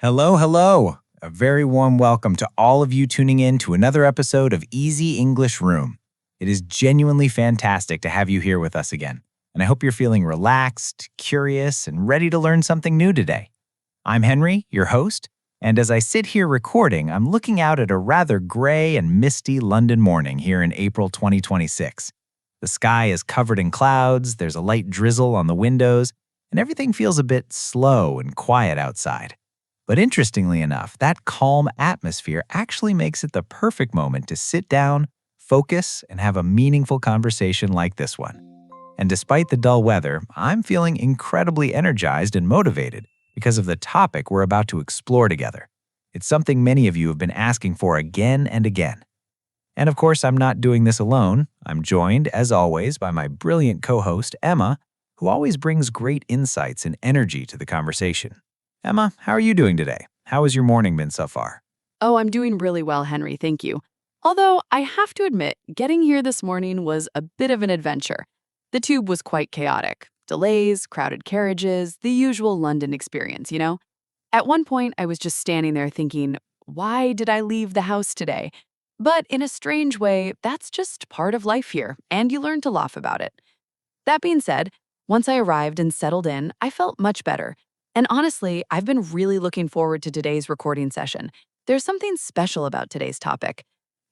Hello, hello. A very warm welcome to all of you tuning in to another episode of Easy English Room. It is genuinely fantastic to have you here with us again, and I hope you're feeling relaxed, curious, and ready to learn something new today. I'm Henry, your host, and as I sit here recording, I'm looking out at a rather gray and misty London morning here in April 2026. The sky is covered in clouds, there's a light drizzle on the windows, and everything feels a bit slow and quiet outside. But interestingly enough, that calm atmosphere actually makes it the perfect moment to sit down, focus, and have a meaningful conversation like this one. And despite the dull weather, I'm feeling incredibly energized and motivated because of the topic we're about to explore together. It's something many of you have been asking for again and again. And of course, I'm not doing this alone. I'm joined, as always, by my brilliant co-host, Emma, who always brings great insights and energy to the conversation. Emma, how are you doing today? How has your morning been so far? Oh, I'm doing really well, Henry, thank you. Although I have to admit, getting here this morning was a bit of an adventure. The tube was quite chaotic. Delays, crowded carriages, the usual London experience, you know? At one point, I was just standing there thinking, why did I leave the house today? But in a strange way, that's just part of life here, and you learn to laugh about it. That being said, once I arrived and settled in, I felt much better. And honestly, I've been really looking forward to today's recording session. There's something special about today's topic.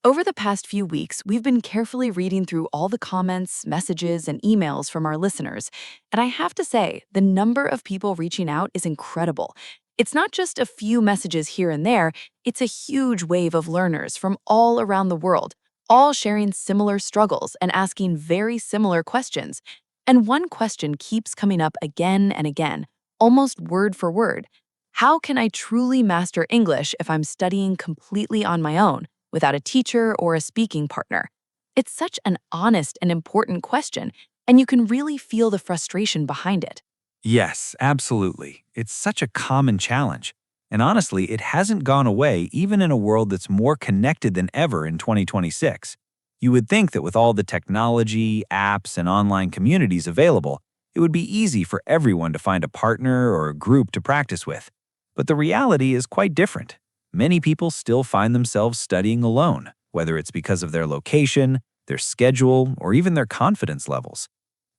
Over the past few weeks, we've been carefully reading through all the comments, messages, and emails from our listeners. And I have to say, the number of people reaching out is incredible. It's not just a few messages here and there, it's a huge wave of learners from all around the world, all sharing similar struggles and asking very similar questions. And one question keeps coming up again and again, almost word for word. How can I truly master English if I'm studying completely on my own, without a teacher or a speaking partner? It's such an honest and important question, and you can really feel the frustration behind it. Yes, absolutely. It's such a common challenge. And honestly, it hasn't gone away even in a world that's more connected than ever in 2026. You would think that with all the technology, apps, and online communities available, it would be easy for everyone to find a partner or a group to practice with. But the reality is quite different. Many people still find themselves studying alone, whether it's because of their location, their schedule, or even their confidence levels.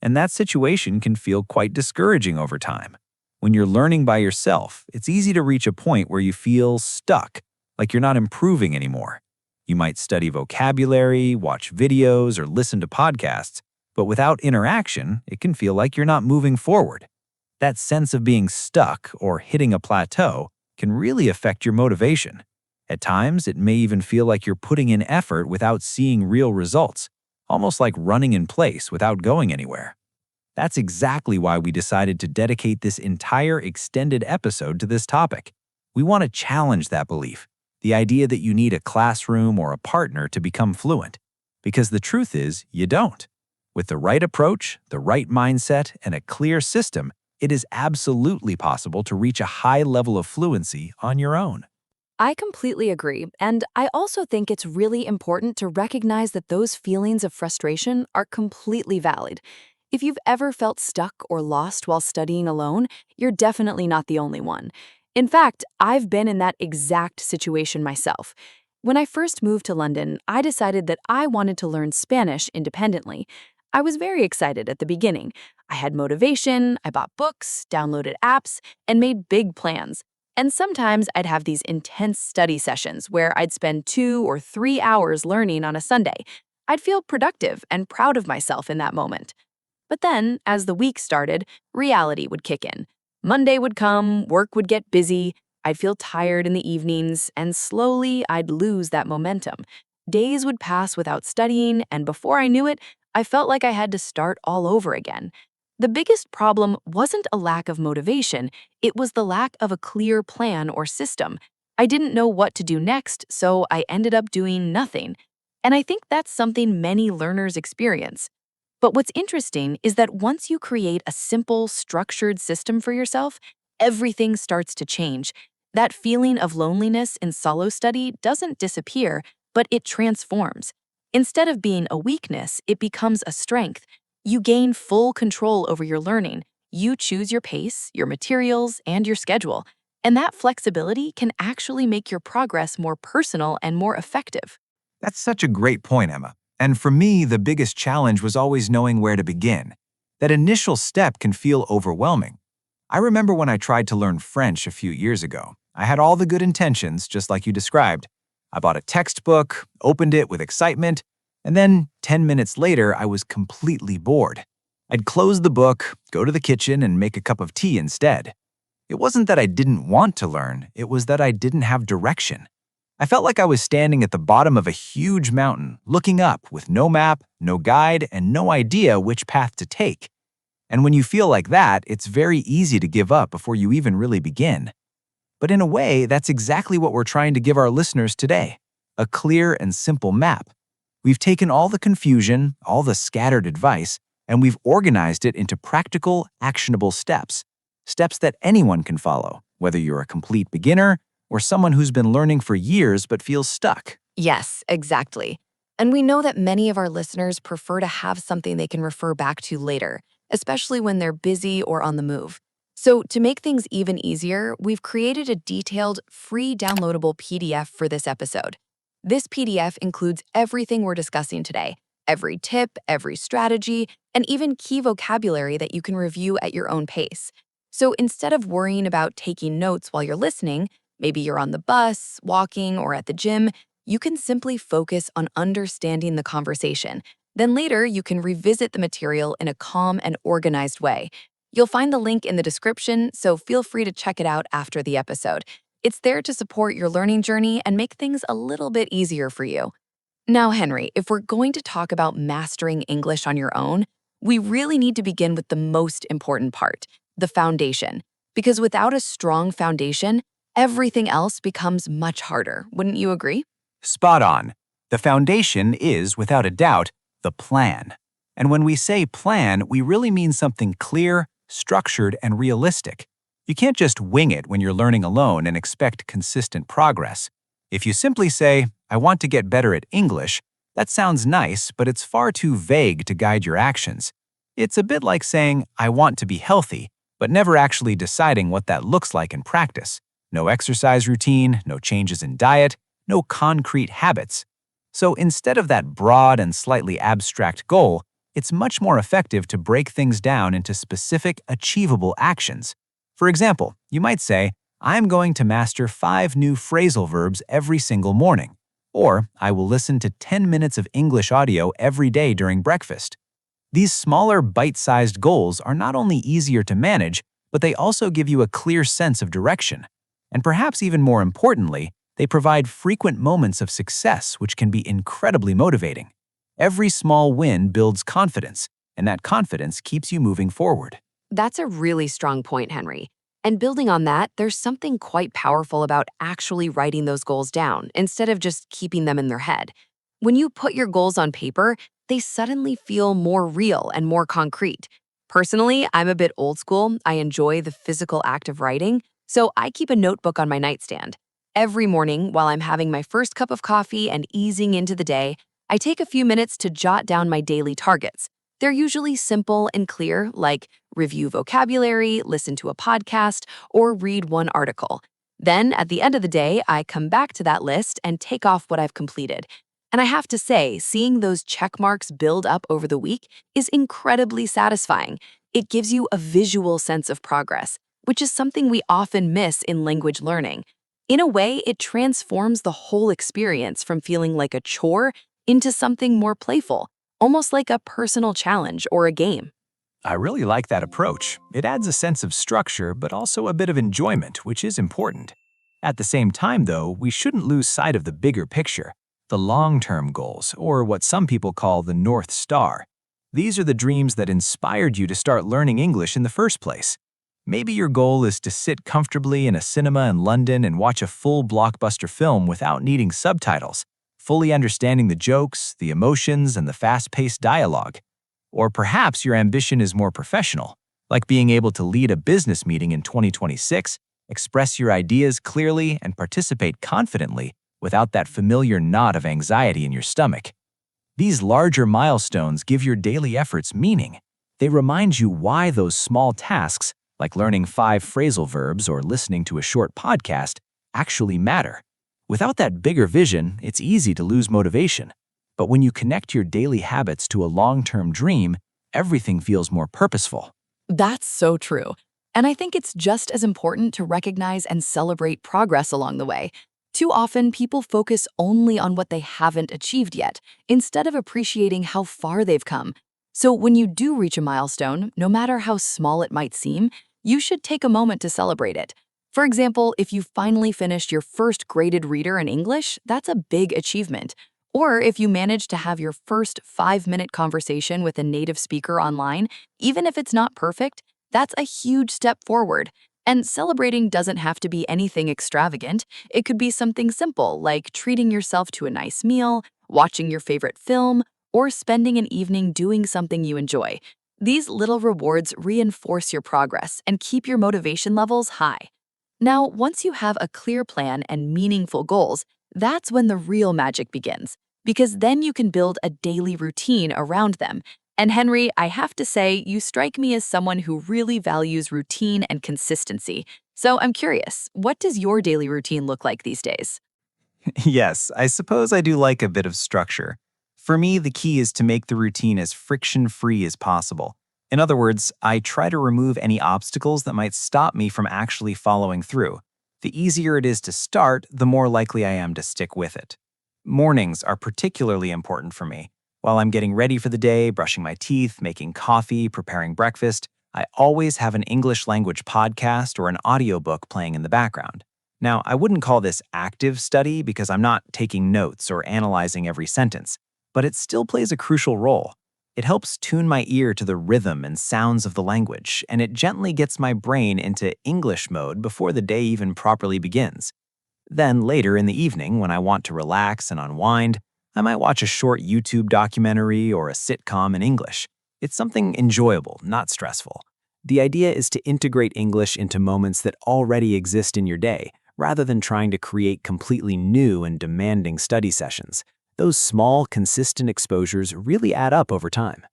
And that situation can feel quite discouraging over time. When you're learning by yourself, it's easy to reach a point where you feel stuck, like you're not improving anymore. You might study vocabulary, watch videos, or listen to podcasts, but without interaction, it can feel like you're not moving forward. That sense of being stuck or hitting a plateau can really affect your motivation. At times, it may even feel like you're putting in effort without seeing real results, almost like running in place without going anywhere. That's exactly why we decided to dedicate this entire extended episode to this topic. We want to challenge that belief, the idea that you need a classroom or a partner to become fluent. Because the truth is, you don't. With the right approach, the right mindset, and a clear system, it is absolutely possible to reach a high level of fluency on your own. I completely agree, and I also think it's really important to recognize that those feelings of frustration are completely valid. If you've ever felt stuck or lost while studying alone, you're definitely not the only one. In fact, I've been in that exact situation myself. When I first moved to London, I decided that I wanted to learn Spanish independently. I was very excited at the beginning. I had motivation, I bought books, downloaded apps, and made big plans. And sometimes I'd have these intense study sessions where I'd spend 2 or 3 hours learning on a Sunday. I'd feel productive and proud of myself in that moment. But then, as the week started, reality would kick in. Monday would come, work would get busy, I'd feel tired in the evenings, and slowly I'd lose that momentum. Days would pass without studying, and before I knew it, I felt like I had to start all over again. The biggest problem wasn't a lack of motivation, it was the lack of a clear plan or system. I didn't know what to do next, so I ended up doing nothing. And I think that's something many learners experience. But what's interesting is that once you create a simple, structured system for yourself, everything starts to change. That feeling of loneliness in solo study doesn't disappear, but it transforms. Instead of being a weakness, it becomes a strength. You gain full control over your learning. You choose your pace, your materials, and your schedule. And that flexibility can actually make your progress more personal and more effective. That's such a great point, Emma. And for me, the biggest challenge was always knowing where to begin. That initial step can feel overwhelming. I remember when I tried to learn French a few years ago. I had all the good intentions, just like you described. I bought a textbook, opened it with excitement, and then 10 minutes later, I was completely bored. I'd close the book, go to the kitchen, and make a cup of tea instead. It wasn't that I didn't want to learn, it was that I didn't have direction. I felt like I was standing at the bottom of a huge mountain, looking up with no map, no guide, and no idea which path to take. And when you feel like that, it's very easy to give up before you even really begin. But in a way, that's exactly what we're trying to give our listeners today, a clear and simple map. We've taken all the confusion, all the scattered advice, and we've organized it into practical, actionable steps. Steps that anyone can follow, whether you're a complete beginner or someone who's been learning for years but feels stuck. Yes, exactly. And we know that many of our listeners prefer to have something they can refer back to later, especially when they're busy or on the move. So to make things even easier, we've created a detailed, free downloadable PDF for this episode. This PDF includes everything we're discussing today, every tip, every strategy, and even key vocabulary that you can review at your own pace. So instead of worrying about taking notes while you're listening, maybe you're on the bus, walking, or at the gym, you can simply focus on understanding the conversation. Then later, you can revisit the material in a calm and organized way. You'll find the link in the description, so feel free to check it out after the episode. It's there to support your learning journey and make things a little bit easier for you. Now, Henry, if we're going to talk about mastering English on your own, we really need to begin with the most important part, the foundation. Because without a strong foundation, everything else becomes much harder. Wouldn't you agree? Spot on. The foundation is, without a doubt, the plan. And when we say plan, we really mean something clear, structured, and realistic. You can't just wing it when you're learning alone and expect consistent progress. If you simply say, I want to get better at English, that sounds nice, but it's far too vague to guide your actions. It's a bit like saying, I want to be healthy, but never actually deciding what that looks like in practice. No exercise routine, no changes in diet, no concrete habits. So instead of that broad and slightly abstract goal, it's much more effective to break things down into specific, achievable actions. For example, you might say, I'm going to master 5 new phrasal verbs every single morning, or I will listen to 10 minutes of English audio every day during breakfast. These smaller, bite-sized goals are not only easier to manage, but they also give you a clear sense of direction. And perhaps even more importantly, they provide frequent moments of success which can be incredibly motivating. Every small win builds confidence, and that confidence keeps you moving forward. That's a really strong point, Henry. And building on that, there's something quite powerful about actually writing those goals down instead of just keeping them in their head. When you put your goals on paper, they suddenly feel more real and more concrete. Personally, I'm a bit old school. I enjoy the physical act of writing, so I keep a notebook on my nightstand. Every morning, while I'm having my first cup of coffee and easing into the day, I take a few minutes to jot down my daily targets. They're usually simple and clear, like review vocabulary, listen to a podcast, or read one article. Then, at the end of the day, I come back to that list and take off what I've completed. And I have to say, seeing those check marks build up over the week is incredibly satisfying. It gives you a visual sense of progress, which is something we often miss in language learning. In a way, it transforms the whole experience from feeling like a chore into something more playful, almost like a personal challenge or a game. I really like that approach. It adds a sense of structure, but also a bit of enjoyment, which is important. At the same time, though, we shouldn't lose sight of the bigger picture, the long-term goals, or what some people call the North Star. These are the dreams that inspired you to start learning English in the first place. Maybe your goal is to sit comfortably in a cinema in London and watch a full blockbuster film without needing subtitles, fully understanding the jokes, the emotions, and the fast-paced dialogue. Or perhaps your ambition is more professional, like being able to lead a business meeting in 2026, express your ideas clearly, and participate confidently without that familiar knot of anxiety in your stomach. These larger milestones give your daily efforts meaning. They remind you why those small tasks, like learning 5 phrasal verbs or listening to a short podcast, actually matter. Without that bigger vision, it's easy to lose motivation. But when you connect your daily habits to a long-term dream, everything feels more purposeful. That's so true. And I think it's just as important to recognize and celebrate progress along the way. Too often, people focus only on what they haven't achieved yet, instead of appreciating how far they've come. So when you do reach a milestone, no matter how small it might seem, you should take a moment to celebrate it. For example, if you finally finished your first graded reader in English, that's a big achievement. Or if you managed to have your first 5-minute conversation with a native speaker online, even if it's not perfect, that's a huge step forward. And celebrating doesn't have to be anything extravagant. It could be something simple, like treating yourself to a nice meal, watching your favorite film, or spending an evening doing something you enjoy. These little rewards reinforce your progress and keep your motivation levels high. Now, once you have a clear plan and meaningful goals, that's when the real magic begins, because then you can build a daily routine around them. And Henry, I have to say, you strike me as someone who really values routine and consistency. So I'm curious, what does your daily routine look like these days? Yes, I suppose I do like a bit of structure. For me, the key is to make the routine as friction-free as possible. In other words, I try to remove any obstacles that might stop me from actually following through. The easier it is to start, the more likely I am to stick with it. Mornings are particularly important for me. While I'm getting ready for the day, brushing my teeth, making coffee, preparing breakfast, I always have an English language podcast or an audiobook playing in the background. Now, I wouldn't call this active study because I'm not taking notes or analyzing every sentence, but it still plays a crucial role. It helps tune my ear to the rhythm and sounds of the language, and it gently gets my brain into English mode before the day even properly begins. Then later in the evening, when I want to relax and unwind, I might watch a short YouTube documentary or a sitcom in English. It's something enjoyable, not stressful. The idea is to integrate English into moments that already exist in your day, rather than trying to create completely new and demanding study sessions. Those small, consistent exposures really add up over time.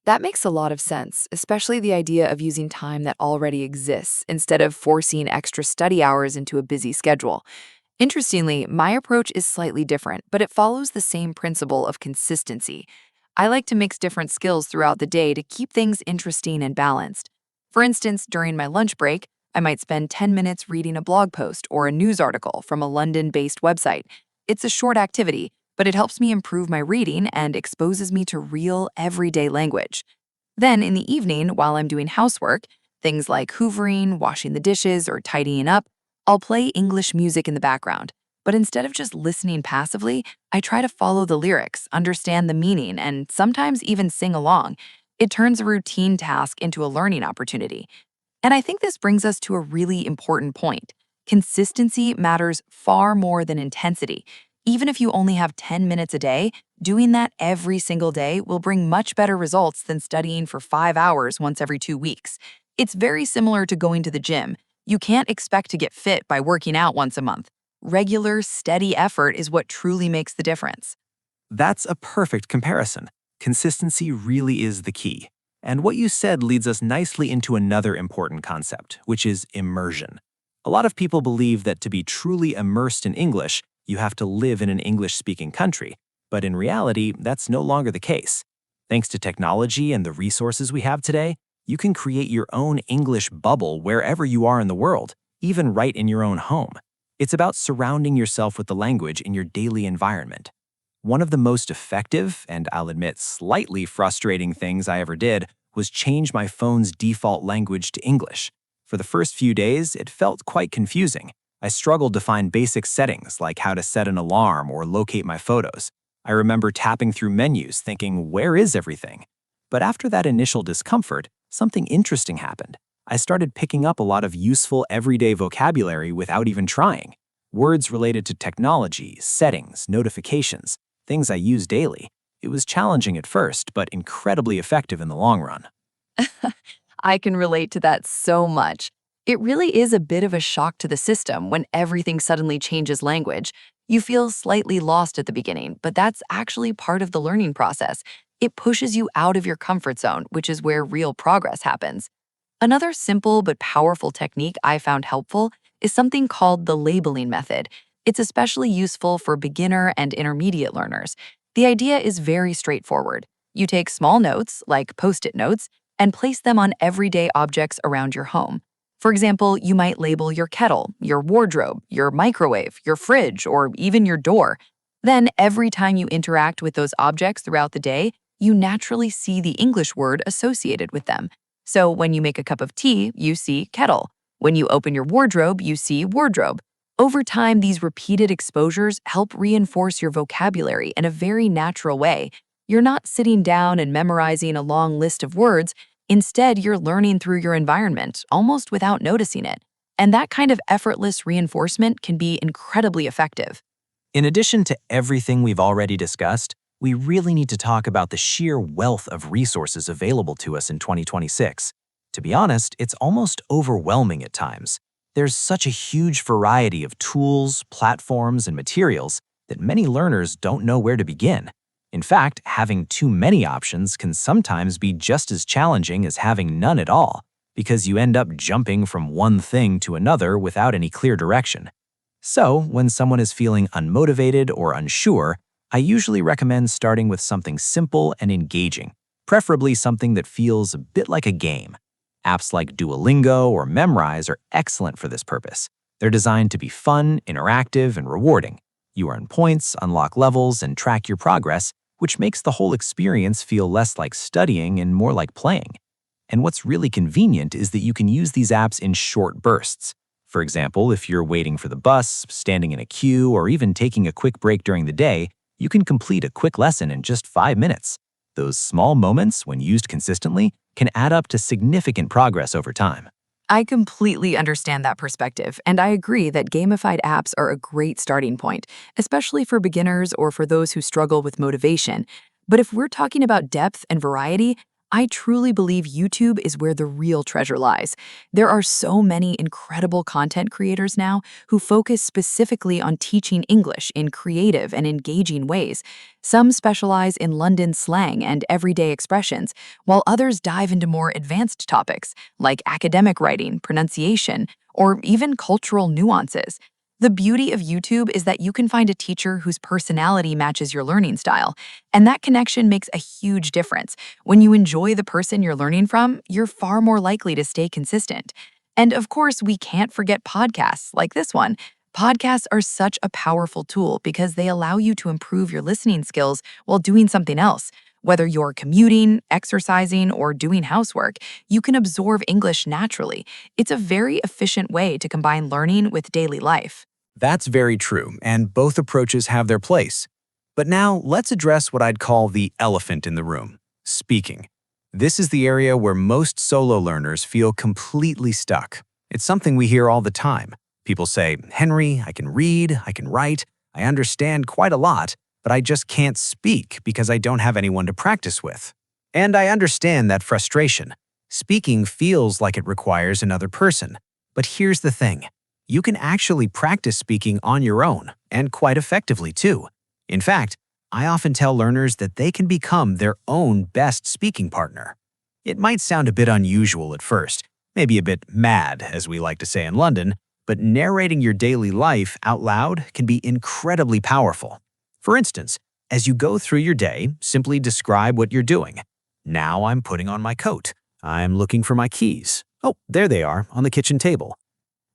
That makes a lot of sense, especially the idea of using time that already exists instead of forcing extra study hours into a busy schedule. Interestingly, my approach is slightly different, but it follows the same principle of consistency. I like to mix different skills throughout the day to keep things interesting and balanced. For instance, during my lunch break, I might spend 10 minutes reading a blog post or a news article from a London-based website. It's a short activity, but it helps me improve my reading and exposes me to real, everyday language. Then, in the evening, while I'm doing housework, things like hoovering, washing the dishes, or tidying up, I'll play English music in the background. But instead of just listening passively, I try to follow the lyrics, understand the meaning, and sometimes even sing along. It turns a routine task into a learning opportunity. And I think this brings us to a really important point. Consistency matters far more than intensity. Even if you only have 10 minutes a day, doing that every single day will bring much better results than studying for 5 hours once every 2 weeks. It's very similar to going to the gym. You can't expect to get fit by working out once a month. Regular, steady effort is what truly makes the difference. That's a perfect comparison. Consistency really is the key. And what you said leads us nicely into another important concept, which is immersion. A lot of people believe that to be truly immersed in English, you have to live in an English-speaking country, but in reality, that's no longer the case. Thanks to technology and the resources we have today, you can create your own English bubble wherever you are in the world, even right in your own home. It's about surrounding yourself with the language in your daily environment. One of the most effective, and I'll admit slightly frustrating things I ever did was change my phone's default language to English. For the first few days, it felt quite confusing. I struggled to find basic settings like how to set an alarm or locate my photos. I remember tapping through menus thinking, where is everything? But after that initial discomfort, something interesting happened. I started picking up a lot of useful everyday vocabulary without even trying. Words related to technology, settings, notifications, things I use daily. It was challenging at first, but incredibly effective in the long run. I can relate to that so much. It really is a bit of a shock to the system when everything suddenly changes language. You feel slightly lost at the beginning, but that's actually part of the learning process. It pushes you out of your comfort zone, which is where real progress happens. Another simple but powerful technique I found helpful is something called the labeling method. It's especially useful for beginner and intermediate learners. The idea is very straightforward. You take small notes, like post-it notes, and place them on everyday objects around your home. For example, you might label your kettle, your wardrobe, your microwave, your fridge, or even your door. Then, every time you interact with those objects throughout the day, you naturally see the English word associated with them. So, when you make a cup of tea, you see kettle. When you open your wardrobe, you see wardrobe. Over time, these repeated exposures help reinforce your vocabulary in a very natural way. You're not sitting down and memorizing a long list of words. Instead, you're learning through your environment, almost without noticing it. And that kind of effortless reinforcement can be incredibly effective. In addition to everything we've already discussed, we really need to talk about the sheer wealth of resources available to us in 2026. To be honest, it's almost overwhelming at times. There's such a huge variety of tools, platforms, and materials that many learners don't know where to begin. In fact, having too many options can sometimes be just as challenging as having none at all, because you end up jumping from one thing to another without any clear direction. So, when someone is feeling unmotivated or unsure, I usually recommend starting with something simple and engaging, preferably something that feels a bit like a game. Apps like Duolingo or Memrise are excellent for this purpose. They're designed to be fun, interactive, and rewarding. You earn points, unlock levels, and track your progress, which makes the whole experience feel less like studying and more like playing. And what's really convenient is that you can use these apps in short bursts. For example, if you're waiting for the bus, standing in a queue, or even taking a quick break during the day, you can complete a quick lesson in just 5 minutes. Those small moments, when used consistently, can add up to significant progress over time. I completely understand that perspective, and I agree that gamified apps are a great starting point, especially for beginners or for those who struggle with motivation. But if we're talking about depth and variety, I truly believe YouTube is where the real treasure lies. There are so many incredible content creators now who focus specifically on teaching English in creative and engaging ways. Some specialize in London slang and everyday expressions, while others dive into more advanced topics like academic writing, pronunciation, or even cultural nuances. The beauty of YouTube is that you can find a teacher whose personality matches your learning style, and that connection makes a huge difference. When you enjoy the person you're learning from, you're far more likely to stay consistent. And of course, we can't forget podcasts like this one. Podcasts are such a powerful tool because they allow you to improve your listening skills while doing something else. Whether you're commuting, exercising, or doing housework, you can absorb English naturally. It's a very efficient way to combine learning with daily life. That's very true, and both approaches have their place. But now let's address what I'd call the elephant in the room, speaking. This is the area where most solo learners feel completely stuck. It's something we hear all the time. People say, "Henry, I can read, I can write, I understand quite a lot, but I just can't speak because I don't have anyone to practice with." And I understand that frustration. Speaking feels like it requires another person. But here's the thing. You can actually practice speaking on your own, and quite effectively too. In fact, I often tell learners that they can become their own best speaking partner. It might sound a bit unusual at first, maybe a bit mad, as we like to say in London, but narrating your daily life out loud can be incredibly powerful. For instance, as you go through your day, simply describe what you're doing. Now I'm putting on my coat. I'm looking for my keys. Oh, there they are, on the kitchen table.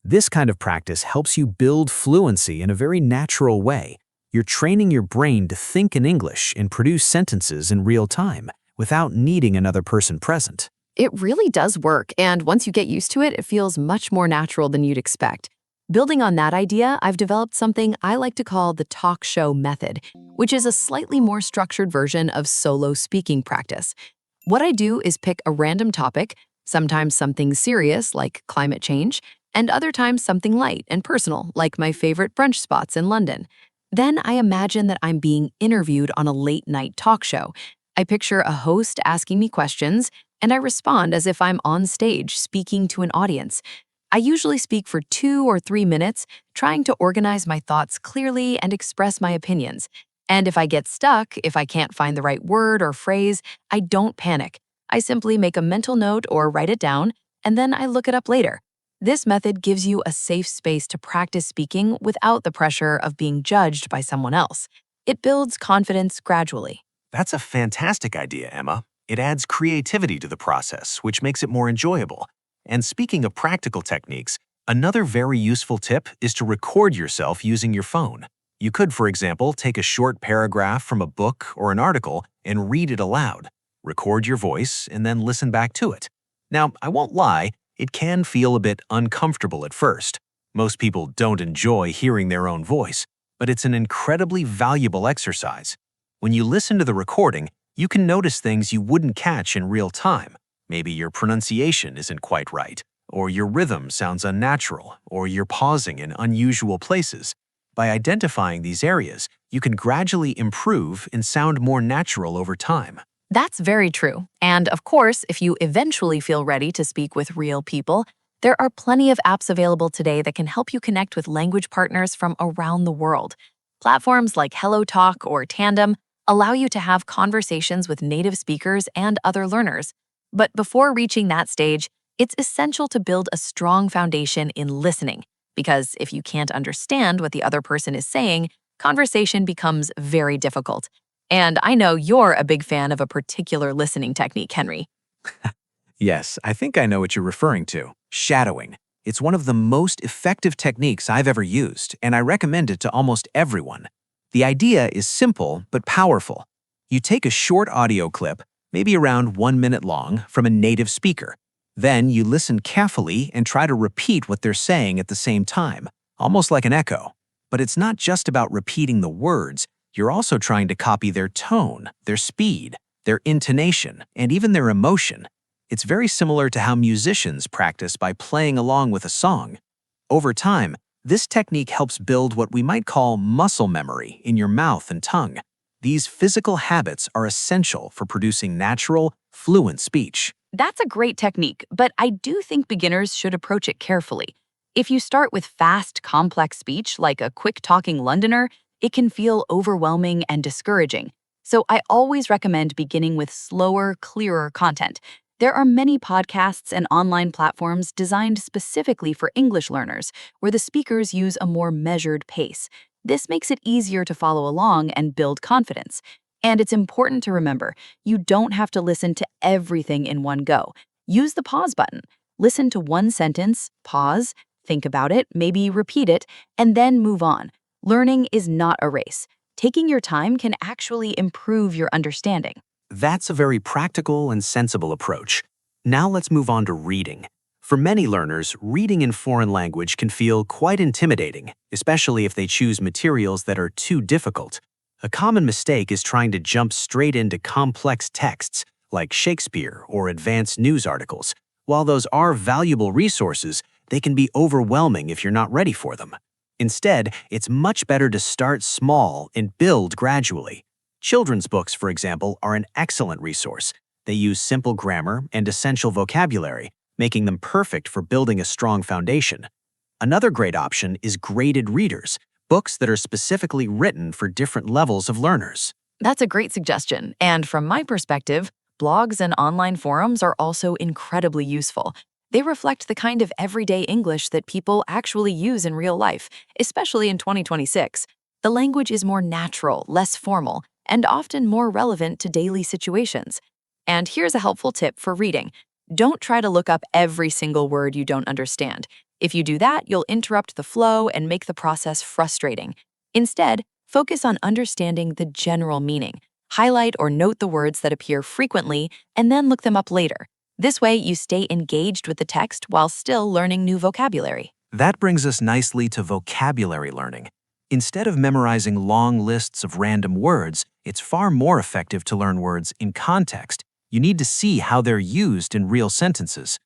This kind of practice helps you build fluency in a very natural way. You're training your brain to think in English and produce sentences in real time without needing another person present. It really does work, and once you get used to it, it feels much more natural than you'd expect. Building on that idea, I've developed something I like to call the talk show method, which is a slightly more structured version of solo speaking practice. What I do is pick a random topic, sometimes something serious like climate change, and other times something light and personal like my favorite brunch spots in London. Then I imagine that I'm being interviewed on a late-night talk show. I picture a host asking me questions, and I respond as if I'm on stage speaking to an audience. I usually speak for 2 or 3 minutes, trying to organize my thoughts clearly and express my opinions. And if I get stuck, if I can't find the right word or phrase, I don't panic. I simply make a mental note or write it down, and then I look it up later. This method gives you a safe space to practice speaking without the pressure of being judged by someone else. It builds confidence gradually. That's a fantastic idea, Emma. It adds creativity to the process, which makes it more enjoyable. And speaking of practical techniques, another very useful tip is to record yourself using your phone. You could, for example, take a short paragraph from a book or an article and read it aloud. Record your voice and then listen back to it. Now, I won't lie, it can feel a bit uncomfortable at first. Most people don't enjoy hearing their own voice, but it's an incredibly valuable exercise. When you listen to the recording, you can notice things you wouldn't catch in real time. Maybe your pronunciation isn't quite right, or your rhythm sounds unnatural, or you're pausing in unusual places. By identifying these areas, you can gradually improve and sound more natural over time. That's very true. And of course, if you eventually feel ready to speak with real people, there are plenty of apps available today that can help you connect with language partners from around the world. Platforms like HelloTalk or Tandem allow you to have conversations with native speakers and other learners. But before reaching that stage, it's essential to build a strong foundation in listening, because if you can't understand what the other person is saying, conversation becomes very difficult. And I know you're a big fan of a particular listening technique, Henry. Yes, I think I know what you're referring to. Shadowing. It's one of the most effective techniques I've ever used, and I recommend it to almost everyone. The idea is simple but powerful. You take a short audio clip, maybe around 1 minute long, from a native speaker. Then you listen carefully and try to repeat what they're saying at the same time, almost like an echo. But it's not just about repeating the words, you're also trying to copy their tone, their speed, their intonation, and even their emotion. It's very similar to how musicians practice by playing along with a song. Over time, this technique helps build what we might call muscle memory in your mouth and tongue. These physical habits are essential for producing natural, fluent speech. That's a great technique, but I do think beginners should approach it carefully. If you start with fast, complex speech like a quick-talking Londoner, it can feel overwhelming and discouraging. So I always recommend beginning with slower, clearer content. There are many podcasts and online platforms designed specifically for English learners, where the speakers use a more measured pace. This makes it easier to follow along and build confidence. And it's important to remember, you don't have to listen to everything in one go. Use the pause button. Listen to one sentence, pause, think about it, maybe repeat it, and then move on. Learning is not a race. Taking your time can actually improve your understanding. That's a very practical and sensible approach. Now let's move on to reading. For many learners, reading in foreign language can feel quite intimidating, especially if they choose materials that are too difficult. A common mistake is trying to jump straight into complex texts, like Shakespeare or advanced news articles. While those are valuable resources, they can be overwhelming if you're not ready for them. Instead, it's much better to start small and build gradually. Children's books, for example, are an excellent resource. They use simple grammar and essential vocabulary, making them perfect for building a strong foundation. Another great option is graded readers, books that are specifically written for different levels of learners. That's a great suggestion. And from my perspective, blogs and online forums are also incredibly useful. They reflect the kind of everyday English that people actually use in real life, especially in 2026. The language is more natural, less formal, and often more relevant to daily situations. And here's a helpful tip for reading. Don't try to look up every single word you don't understand. If you do that, you'll interrupt the flow and make the process frustrating. Instead, focus on understanding the general meaning. Highlight or note the words that appear frequently, and then look them up later. This way, you stay engaged with the text while still learning new vocabulary. That brings us nicely to vocabulary learning. Instead of memorizing long lists of random words, it's far more effective to learn words in context. You need to see how they're used in real sentences.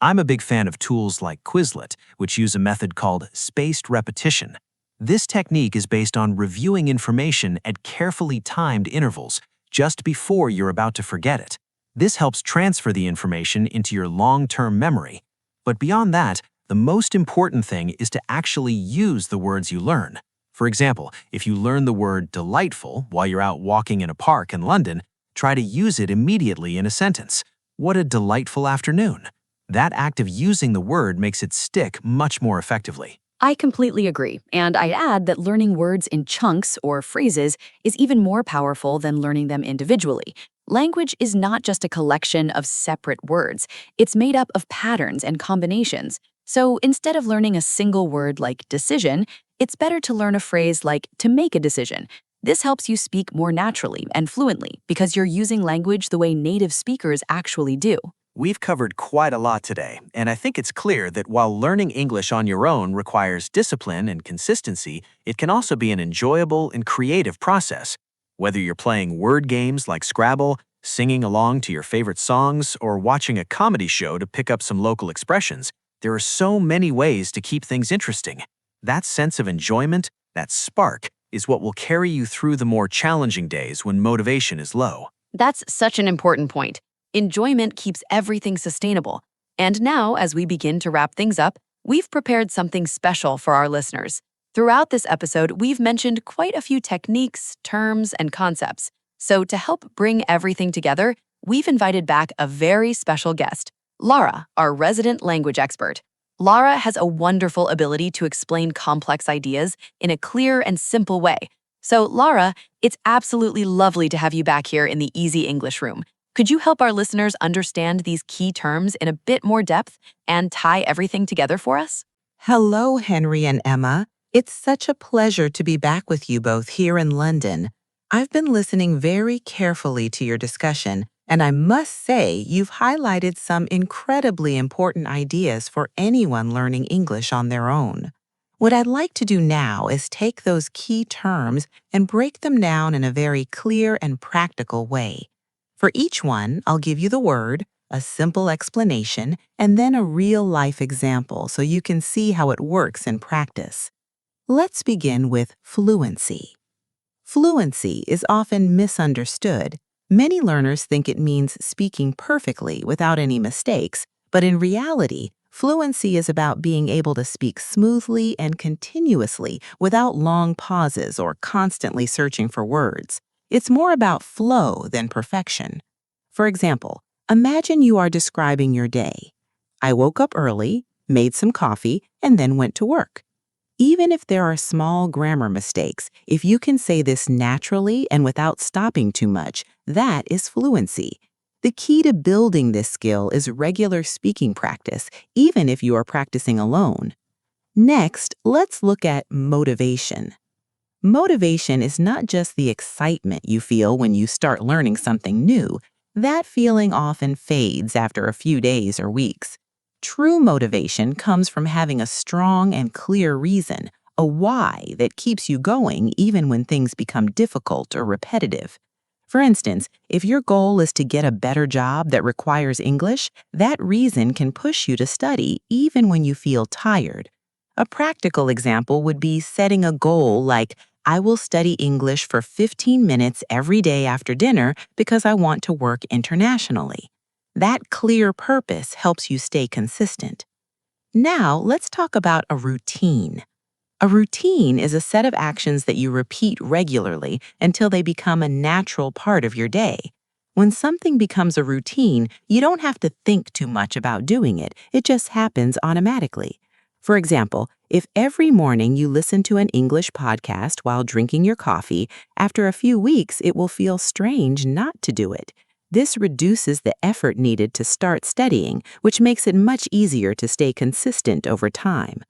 I'm a big fan of tools like Quizlet, which use a method called spaced repetition. This technique is based on reviewing information at carefully timed intervals, just before you're about to forget it. This helps transfer the information into your long-term memory. But beyond that, the most important thing is to actually use the words you learn. For example, if you learn the word delightful while you're out walking in a park in London, try to use it immediately in a sentence. What a delightful afternoon. That act of using the word makes it stick much more effectively. I completely agree, and I'd add that learning words in chunks or phrases is even more powerful than learning them individually. Language is not just a collection of separate words, it's made up of patterns and combinations. So instead of learning a single word like decision, it's better to learn a phrase like to make a decision. This helps you speak more naturally and fluently because you're using language the way native speakers actually do. We've covered quite a lot today, and I think it's clear that while learning English on your own requires discipline and consistency, it can also be an enjoyable and creative process. Whether you're playing word games like Scrabble, singing along to your favorite songs, or watching a comedy show to pick up some local expressions, there are so many ways to keep things interesting. That sense of enjoyment, that spark, is what will carry you through the more challenging days when motivation is low. That's such an important point. Enjoyment keeps everything sustainable. And now, as we begin to wrap things up, we've prepared something special for our listeners. Throughout this episode, we've mentioned quite a few techniques, terms, and concepts. So to help bring everything together, we've invited back a very special guest, Lara, our resident language expert. Lara has a wonderful ability to explain complex ideas in a clear and simple way. So, Lara, it's absolutely lovely to have you back here in the Easy English Room. Could you help our listeners understand these key terms in a bit more depth and tie everything together for us? Hello, Henry and Emma. It's such a pleasure to be back with you both here in London. I've been listening very carefully to your discussion, and I must say you've highlighted some incredibly important ideas for anyone learning English on their own. What I'd like to do now is take those key terms and break them down in a very clear and practical way. For each one, I'll give you the word, a simple explanation, and then a real-life example so you can see how it works in practice. Let's begin with fluency. Fluency is often misunderstood. Many learners think it means speaking perfectly without any mistakes, but in reality, fluency is about being able to speak smoothly and continuously without long pauses or constantly searching for words. It's more about flow than perfection. For example, imagine you are describing your day. I woke up early, made some coffee, and then went to work. Even if there are small grammar mistakes, if you can say this naturally and without stopping too much, that is fluency. The key to building this skill is regular speaking practice, even if you are practicing alone. Next, let's look at motivation. Motivation is not just the excitement you feel when you start learning something new. That feeling often fades after a few days or weeks. True motivation comes from having a strong and clear reason, a why that keeps you going even when things become difficult or repetitive. For instance, if your goal is to get a better job that requires English, that reason can push you to study even when you feel tired. A practical example would be setting a goal like, I will study English for 15 minutes every day after dinner because I want to work internationally. That clear purpose helps you stay consistent. Now, let's talk about a routine. A routine is a set of actions that you repeat regularly until they become a natural part of your day. When something becomes a routine, you don't have to think too much about doing it. It just happens automatically. For example, if every morning you listen to an English podcast while drinking your coffee, after a few weeks it will feel strange not to do it. This reduces the effort needed to start studying, which makes it much easier to stay consistent over time.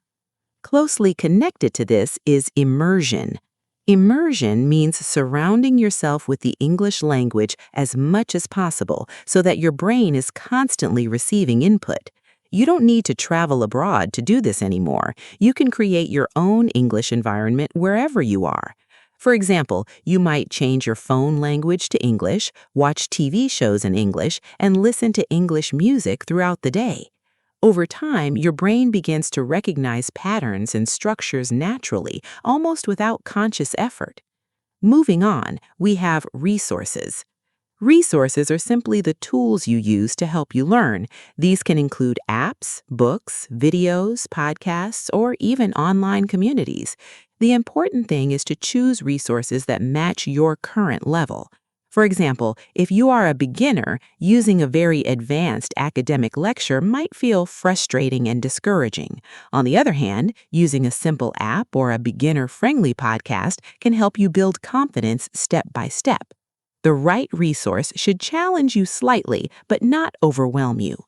Closely connected to this is immersion. Immersion means surrounding yourself with the English language as much as possible so that your brain is constantly receiving input. You don't need to travel abroad to do this anymore. You can create your own English environment wherever you are. For example, you might change your phone language to English, watch TV shows in English, and listen to English music throughout the day. Over time, your brain begins to recognize patterns and structures naturally, almost without conscious effort. Moving on, we have resources. Resources are simply the tools you use to help you learn. These can include apps, books, videos, podcasts, or even online communities. The important thing is to choose resources that match your current level. For example, if you are a beginner, using a very advanced academic lecture might feel frustrating and discouraging. On the other hand, using a simple app or a beginner-friendly podcast can help you build confidence step by step. The right resource should challenge you slightly, but not overwhelm you.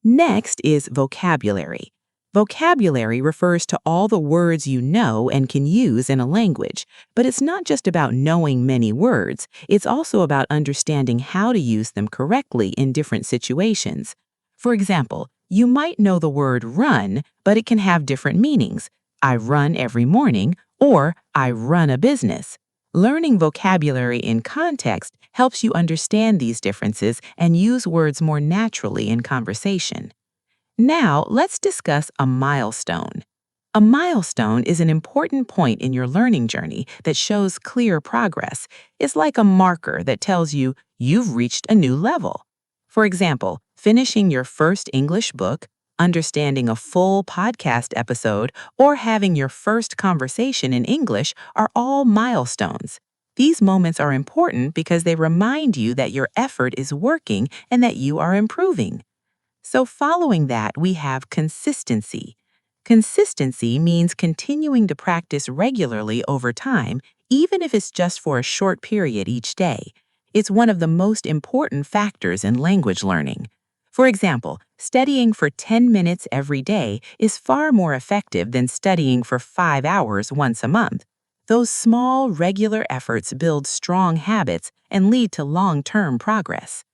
Next is vocabulary. Vocabulary refers to all the words you know and can use in a language, but it's not just about knowing many words, it's also about understanding how to use them correctly in different situations. For example, you might know the word run, but it can have different meanings. I run every morning, or I run a business. Learning vocabulary in context helps you understand these differences and use words more naturally in conversation. Now, let's discuss a milestone. A milestone is an important point in your learning journey that shows clear progress. It's like a marker that tells you you've reached a new level. For example, finishing your first English book, understanding a full podcast episode, or having your first conversation in English are all milestones. These moments are important because they remind you that your effort is working and that you are improving. So following that, we have consistency. Consistency means continuing to practice regularly over time, even if it's just for a short period each day. It's one of the most important factors in language learning. For example, studying for 10 minutes every day is far more effective than studying for 5 hours once a month. Those small, regular efforts build strong habits and lead to long-term progress.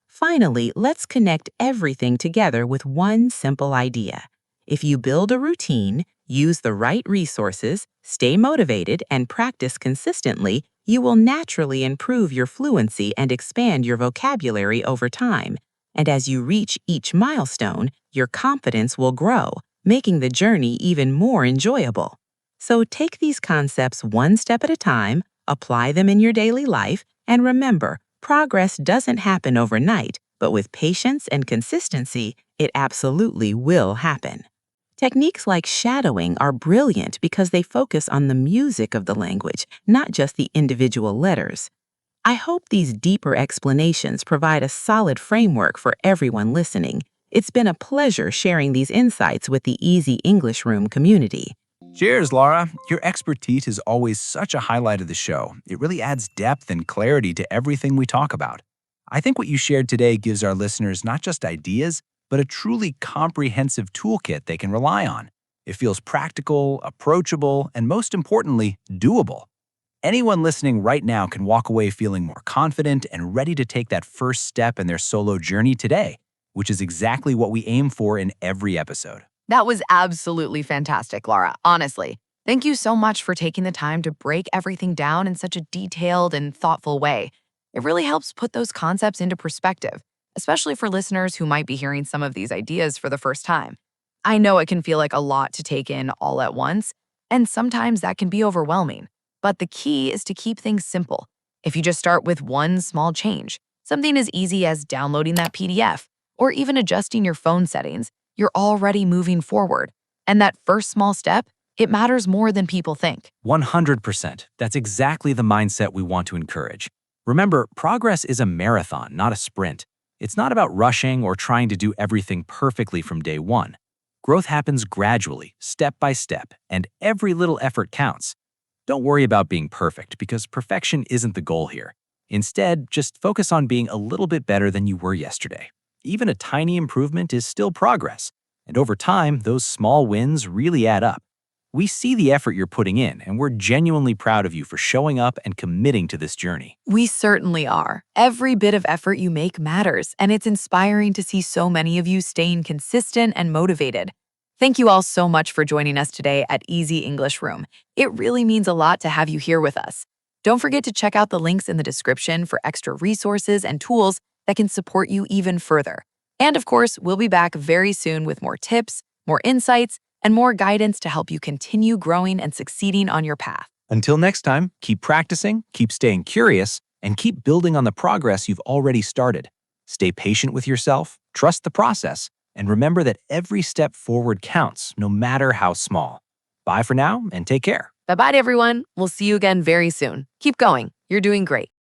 Finally, let's connect everything together with one simple idea. If you build a routine, use the right resources, stay motivated, and practice consistently, you will naturally improve your fluency and expand your vocabulary over time. And as you reach each milestone, your confidence will grow, making the journey even more enjoyable. So take these concepts one step at a time, apply them in your daily life, and remember, progress doesn't happen overnight, but with patience and consistency, it absolutely will happen. Techniques like shadowing are brilliant because they focus on the music of the language, not just the individual letters. I hope these deeper explanations provide a solid framework for everyone listening. It's been a pleasure sharing these insights with the Easy English Room community. Cheers, Laura. Your expertise is always such a highlight of the show. It really adds depth and clarity to everything we talk about. I think what you shared today gives our listeners not just ideas, but a truly comprehensive toolkit they can rely on. It feels practical, approachable, and most importantly, doable. Anyone listening right now can walk away feeling more confident and ready to take that first step in their solo journey today, which is exactly what we aim for in every episode. That was absolutely fantastic, Laura. Honestly, thank you so much for taking the time to break everything down in such a detailed and thoughtful way. It really helps put those concepts into perspective, especially for listeners who might be hearing some of these ideas for the first time. I know it can feel like a lot to take in all at once, and sometimes that can be overwhelming. But the key is to keep things simple. If you just start with one small change, something as easy as downloading that PDF, or even adjusting your phone settings, you're already moving forward. And that first small step, it matters more than people think. 100%. That's exactly the mindset we want to encourage. Remember, progress is a marathon, not a sprint. It's not about rushing or trying to do everything perfectly from day one. Growth happens gradually, step by step, and every little effort counts. Don't worry about being perfect because perfection isn't the goal here. Instead, just focus on being a little bit better than you were yesterday. Even a tiny improvement is still progress, and over time, those small wins really add up. We see the effort you're putting in, and we're genuinely proud of you for showing up and committing to this journey. We certainly are. Every bit of effort you make matters, and it's inspiring to see so many of you staying consistent and motivated. Thank you all so much for joining us today at Easy English Room. It really means a lot to have you here with us. Don't forget to check out the links in the description for extra resources and tools that can support you even further. And of course, we'll be back very soon with more tips, more insights, and more guidance to help you continue growing and succeeding on your path. Until next time, keep practicing, keep staying curious, and keep building on the progress you've already started. Stay patient with yourself, trust the process, and remember that every step forward counts, no matter how small. Bye for now, and take care. Bye-bye, everyone. We'll see you again very soon. Keep going. You're doing great.